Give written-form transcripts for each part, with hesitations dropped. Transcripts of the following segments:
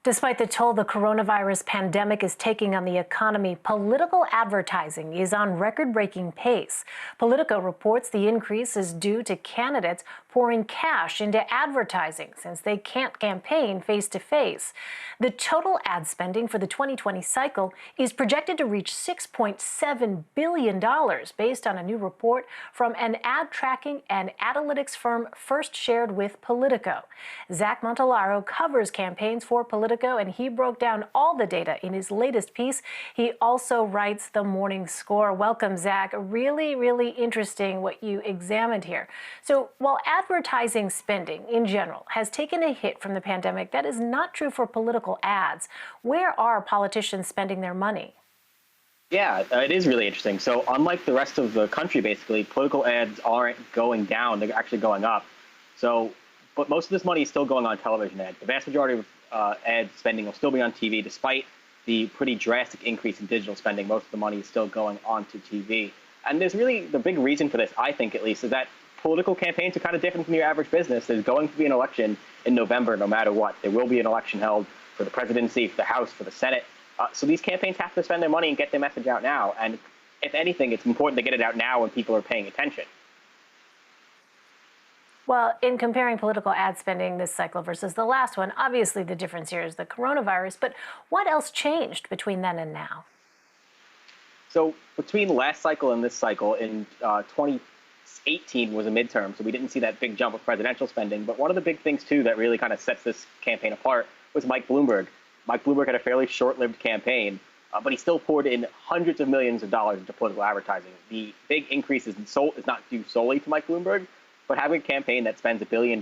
Despite the toll the coronavirus pandemic is taking on the economy, political advertising is on record-breaking pace. Politico reports the increase is due to candidates pouring cash into advertising since they can't campaign face-to-face. The total ad spending for the 2020 cycle is projected to reach $6.7 billion based on a new report from an ad tracking and analytics firm first shared with Politico. Zach Montellaro covers campaigns for Politico, and he broke down all the data in his latest piece. He also writes the Morning Score. Welcome, Zach. Really interesting what you examined here. So while advertising spending in general has taken a hit from the pandemic, that is not true for political ads. Where are politicians spending their money? Yeah, it is really interesting. So unlike the rest of the country, basically, political ads aren't going down. They're actually going up. But most of this money is still going on television ads. The vast majority of ad spending will still be on TV, despite the pretty drastic increase in digital spending. Most of the money is still going onto TV. And there's really the big reason for this, I think at least, is that political campaigns are kind of different from your average business. There's going to be an election in November, no matter what. There will be an election held for the presidency, for the House, for the Senate. So these campaigns have to spend their money and get their message out now. And if anything, it's important to get it out now when people are paying attention. Well, in comparing political ad spending this cycle versus the last one, obviously the difference here is the coronavirus. But what else changed between then and now? So between last cycle and this cycle, in 2018 was a midterm, so we didn't see that big jump of presidential spending. But one of the big things, too, that really kind of sets this campaign apart was Mike Bloomberg. Mike Bloomberg had a fairly short-lived campaign, but he still poured in hundreds of millions of dollars into political advertising. The big increase is not due solely to Mike Bloomberg, but having a campaign that spends $1 billion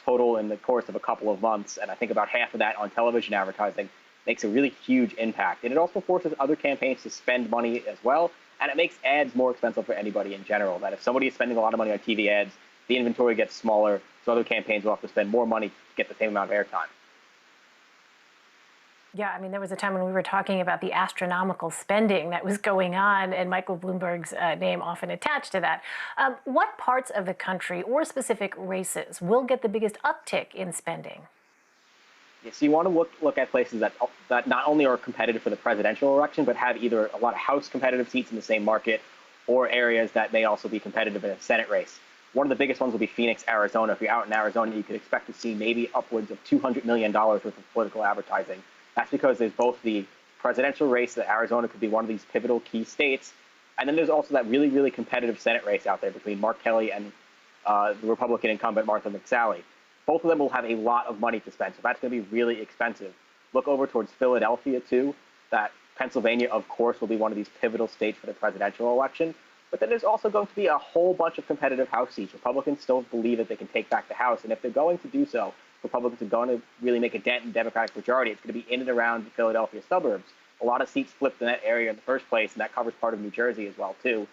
total in the course of a couple of months, and I think about half of that on television advertising, makes a really huge impact. And it also forces other campaigns to spend money as well, and it makes ads more expensive for anybody in general. That if somebody is spending a lot of money on TV ads, the inventory gets smaller, so other campaigns will have to spend more money to get the same amount of airtime. Yeah, I mean, there was a time when we were talking about the astronomical spending that was going on, and Michael Bloomberg's name often attached to that. What parts of the country or specific races will get the biggest uptick in spending? Yeah, so you want to look at places that not only are competitive for the presidential election, but have either a lot of House competitive seats in the same market, or areas that may also be competitive in a Senate race. One of the biggest ones will be Phoenix, Arizona. If you're out in Arizona, you could expect to see maybe upwards of $200 million worth of political advertising. That's because there's both the presidential race that Arizona could be one of these pivotal key states, and then there's also that really competitive Senate race out there between Mark Kelly and the Republican incumbent Martha McSally. Both of them will have a lot of money to spend, so that's going to be really expensive. Look over towards Philadelphia, too. That Pennsylvania, of course, will be one of these pivotal states for the presidential election. But then there's also going to be a whole bunch of competitive House seats. Republicans still believe that they can take back the House, and if they're going to do so, Republicans are going to really make a dent in the Democratic majority. It's going to be in and around the Philadelphia suburbs. A lot of seats flipped in that area in the first place, and that covers part of New Jersey as well, too.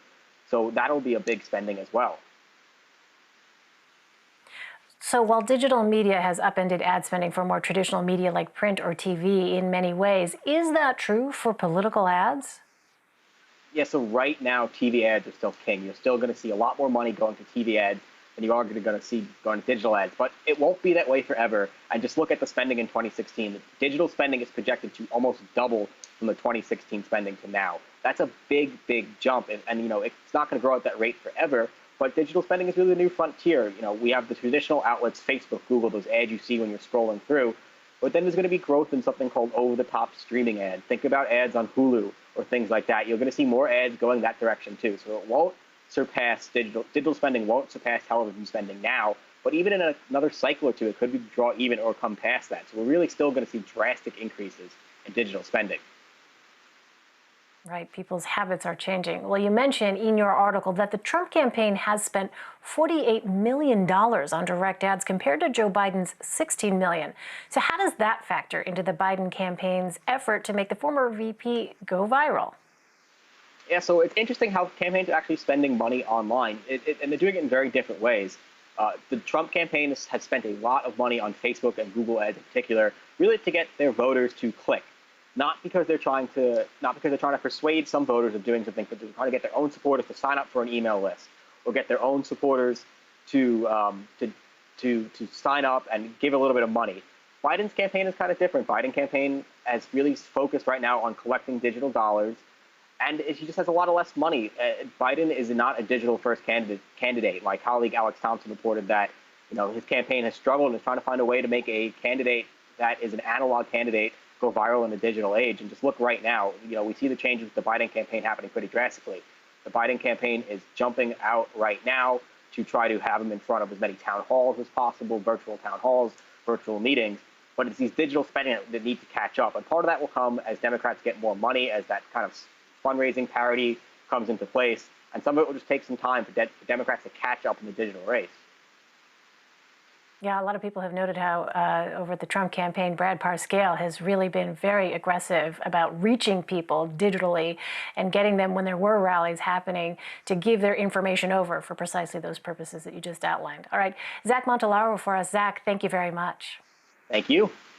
So that'll be a big spending as well. So while digital media has upended ad spending for more traditional media like print or TV in many ways, is that true for political ads? Yeah, so right now, TV ads are still king. You're still going to see a lot more money going to TV ads than you are going to see going to digital ads. But it won't be that way forever. And just look at the spending in 2016. The digital spending is projected to almost double from the 2016 spending to now. That's a big jump. And it's not going to grow at that rate forever. But digital spending is really the new frontier. We have the traditional outlets, Facebook, Google, those ads you see when you're scrolling through. But then there's going to be growth in something called over-the-top streaming ads. Think about ads on Hulu or things like that. You're going to see more ads going that direction, too. So it won't surpass digital spending won't surpass television spending now, but even in another cycle or two, it could draw even or come past that. So we're really still going to see drastic increases in digital spending. Right, people's habits are changing. Well, you mentioned in your article that the Trump campaign has spent $48 million on direct ads compared to Joe Biden's $16 million. So how does that factor into the Biden campaign's effort to make the former VP go viral? Yeah, so it's interesting how campaigns are actually spending money online, and they're doing it in very different ways. The Trump campaign has spent a lot of money on Facebook and Google ads in particular, really to get their voters to click. Not because they're trying to persuade some voters of doing something, but they're trying to get their own supporters to sign up for an email list, or get their own supporters to sign up and give a little bit of money. Biden's campaign is kind of different. Biden's campaign has really focused right now on collecting digital dollars, and he just has a lot of less money. Biden is not a digital-first candidate. My colleague Alex Thompson reported that his campaign has struggled and is trying to find a way to make a candidate that is an analog candidate go viral in the digital age. And just look right now, we see the changes with the Biden campaign happening pretty drastically. The Biden campaign is jumping out right now to try to have him in front of as many town halls as possible, virtual town halls, virtual meetings. But it's these digital spending that need to catch up. And part of that will come as Democrats get more money, as that kind of fundraising parity comes into place. And some of it will just take some time for Democrats to catch up in the digital race. Yeah, a lot of people have noted how over the Trump campaign, Brad Parscale has really been very aggressive about reaching people digitally and getting them, when there were rallies happening, to give their information over for precisely those purposes that you just outlined. All right, Zach Montellaro for us. Zach, thank you very much. Thank you.